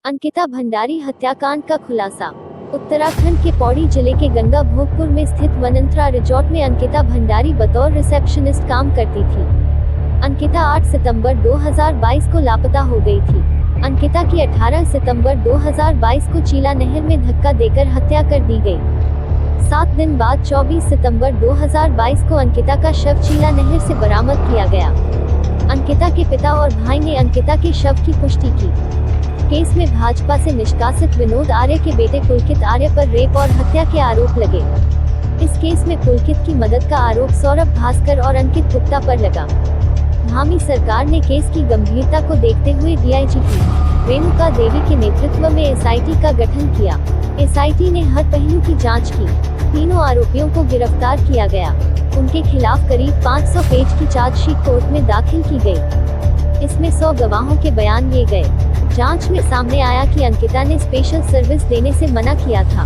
अंकिता भंडारी हत्याकांड का खुलासा। उत्तराखंड के पौड़ी जिले के गंगा भोगपुर में स्थित वनंतरा रिजॉर्ट में अंकिता भंडारी बतौर रिसेप्शनिस्ट काम करती थी। अंकिता 8 सितंबर 2022 को लापता हो गई थी। अंकिता की 18 सितंबर 2022 को चीला नहर में धक्का देकर हत्या कर दी गई। 7 दिन बाद 24 सितंबर 2022 को अंकिता का शव चीला नहर से बरामद किया गया। अंकिता के पिता और भाई ने अंकिता के शव की पुष्टि की। केस में भाजपा से निष्कासित विनोद आर्य के बेटे पुलकित आर्य पर रेप और हत्या के आरोप लगे। इस केस में पुलकित की मदद का आरोप सौरभ भास्कर और अंकित गुप्ता पर लगा। धामी सरकार ने केस की गंभीरता को देखते हुए डीआईजीपी रेणुका देवी के नेतृत्व में एसआईटी का गठन किया। एसआईटी ने हर पहलू की जांच की। तीनों आरोपियों को गिरफ्तार किया गया। उनके खिलाफ करीब 500 पेज की चार्जशीट कोर्ट में दाखिल की गई। इसमें 100 गवाहों के बयान लिए गए। जांच में सामने आया कि अंकिता ने स्पेशल सर्विस देने से मना किया था।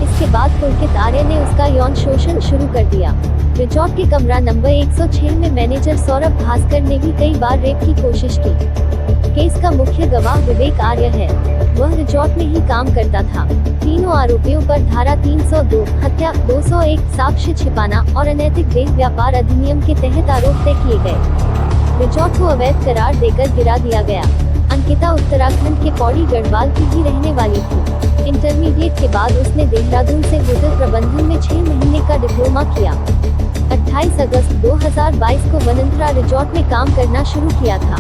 इसके बाद पुलकित आर्य ने उसका यौन शोषण शुरू कर दिया। रिजॉर्ट के कमरा नंबर 106 में मैनेजर सौरभ भास्कर ने भी कई बार रेप की कोशिश की। केस का मुख्य गवाह विवेक आर्य है। वह रिजॉर्ट में ही काम करता था। तीनों आरोपियों पर धारा 302 हत्या, 201 साक्ष्य छिपाना और अनैतिक देह व्यापार अधिनियम के तहत आरोप तय किए गए। रिजॉर्ट को अवैध करार देकर गिरा दिया गया। अंकिता उत्तराखंड के पौड़ी गढ़वाल की ही रहने वाली थी। इंटरमीडिएट के बाद उसने देहरादून से होटल प्रबंधन में 6 महीने का डिप्लोमा किया। 28 अगस्त 2022 को वनंतरा रिजॉर्ट में काम करना शुरू किया था।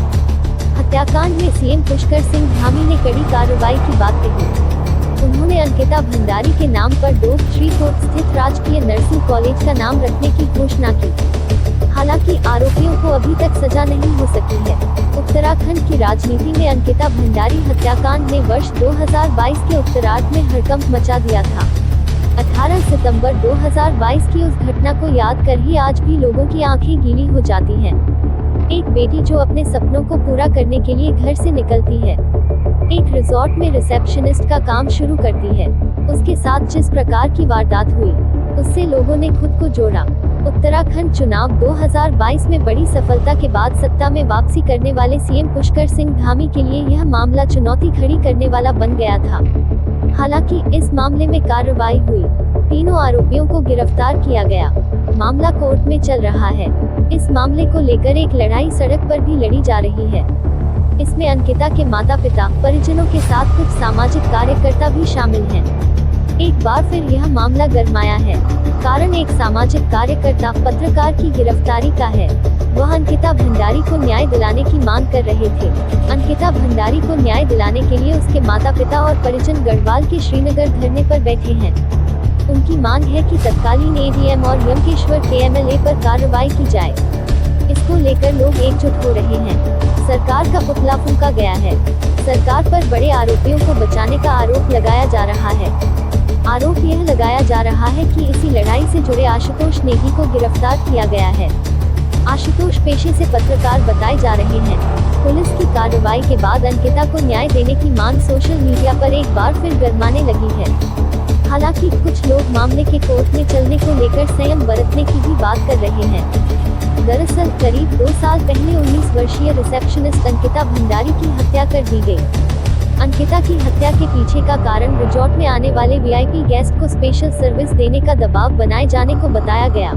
हत्याकांड में सीएम पुष्कर सिंह धामी ने कड़ी कार्रवाई की बात कही। उन्होंने अंकिता भंडारी के नाम पर डोब श्रीकोट स्थित राजकीय नर्सिंग कॉलेज का नाम रखने की घोषणा की। हालांकि आरोपियों को अभी तक सजा नहीं हो सकी है। उत्तराखंड की राजनीति में अंकिता भंडारी हत्याकांड ने वर्ष 2022 के उत्तरार्ध में हड़कंप मचा दिया था। 18 सितंबर 2022 की उस घटना को याद कर ही आज भी लोगों की आंखें गीली हो जाती हैं। एक बेटी जो अपने सपनों को पूरा करने के लिए घर से निकलती है, एक रिजॉर्ट में रिसेप्शनिस्ट का काम शुरू करती है। उसके साथ जिस प्रकार की वारदात हुई, उससे लोगों ने खुद को जोड़ा। उत्तराखंड चुनाव 2022 में बड़ी सफलता के बाद सत्ता में वापसी करने वाले सीएम पुष्कर सिंह धामी के लिए यह मामला चुनौती खड़ी करने वाला बन गया था। हालांकि इस मामले में कार्रवाई हुई। तीनों आरोपियों को गिरफ्तार किया गया। मामला कोर्ट में चल रहा है। इस मामले को लेकर एक लड़ाई सड़क पर भी लड़ी जा रही है। इसमें अंकिता के माता पिता, परिजनों के साथ कुछ सामाजिक कार्यकर्ता भी शामिल हैं। एक बार फिर यह मामला गरमाया है। कारण एक सामाजिक कार्यकर्ता पत्रकार की गिरफ्तारी का है। वह अंकिता भंडारी को न्याय दिलाने की मांग कर रहे थे। अंकिता भंडारी को न्याय दिलाने के लिए उसके माता पिता और परिजन गढ़वाल के श्रीनगर धरने पर बैठे हैं। उनकी मांग है कि तत्कालीन एडीएम और यमकेश्वर के एमएलए पर कार्रवाई की जाए। इसको लेकर लोग एकजुट हो रहे हैं। सरकार का पुतला फूंका गया है। सरकार पर बड़े आरोपियों को बचाने का आरोप लगाया जा रहा है। आरोप यह लगाया जा रहा है कि इसी लड़ाई से जुड़े आशुतोष नेगी को गिरफ्तार किया गया है। आशुतोष पेशे से पत्रकार बताए जा रहे हैं। पुलिस की कार्रवाई के बाद अंकिता को न्याय देने की मांग सोशल मीडिया पर एक बार फिर गरमाने लगी है। हालांकि कुछ लोग मामले के कोर्ट में चलने को लेकर संयम बरतने की भी बात कर रहे हैं। दरअसल करीब 2 साल पहले 19 वर्षीय रिसेप्शनिस्ट अंकिता भंडारी की हत्या कर दी गई। अंकिता की हत्या के पीछे का कारण रिजॉर्ट में आने वाले वीआईपी गेस्ट को स्पेशल सर्विस देने का दबाव बनाए जाने को बताया गया।